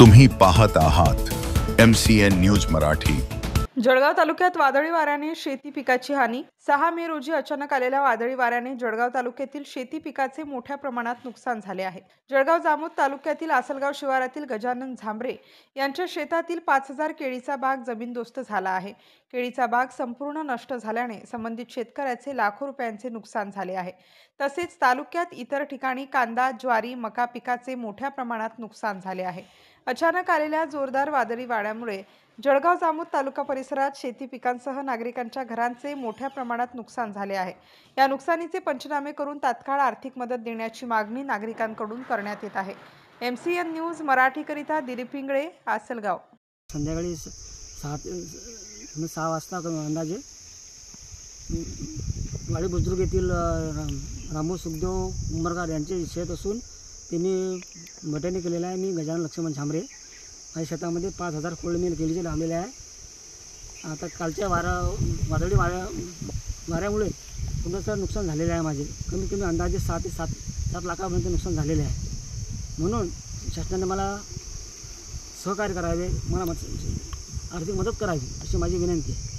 तुम्ही पाहत आहात MCN न्यूज मराठी। जळगाव तालुक्यात वादळी वाऱ्याने शेती पिकाची हानी। 6 मे रोजी अचानक आलेल्या वादळी वाऱ्याने जळगाव तालुक्यातील शेती पिकाचे मोठ्या प्रमाणात नुकसान झाले आहे। जळगाव जामोद तालुक्यातील आसलगाव शिवारातील गजानन झांबरे यांच्या शेतातील 5000 केळीचा बाग जमीनदोस्त झाला आहे। केळीचा बाग संपूर्ण नष्ट झाल्याने संबंधित शेतकऱ्याचे लाखो रुपयांचे नुकसान झाले आहे। तसेच तालुक्यात इतर ठिकाणी कांदा, ज्वारी, मका पिकाचे मोठ्या प्रमाणात नुकसान झाले आहे। अचानक आलेल्या जोरदार वादळी वाऱ्यामुळे जळगाव जामोद तालुका परिसरात शेती पिकांसह नागरिकांच्या घरांचे मोठ्या प्रमाणात नुकसान झाले आहे। या नुकसानीचे पंचनामे करून तात्काळ आर्थिक मदत देण्याची मागणी नागरिकांकडून करण्यात येत आहे। MCN न्यूज मराठीकरिता दिलीप पिंगळे, आसलगाव। संध्याकाळी 6 वाजता अंदाजे वाडी बुजुर्ग येथील रामू सुखदेव उमरगार यांचे शेत असून त्यांनी मटणी केलेला आहे। मी गजानन लक्ष्मण झांबरे, माझ्या शेतामध्ये 5000 खोड मी केळीचे लावलेले आहे। आता कालच्या वादळी वाऱ्यामुळे पूर्णचं नुकसान झालेलं आहे। माझे कमीत कमी अंदाजे 6 ते 7 लाखापर्यंत नुकसान झालेले आहे। म्हणून शासनाने मला सहकार्य करावे, मला आर्थिक मदत करावी अशी माझी विनंती आहे।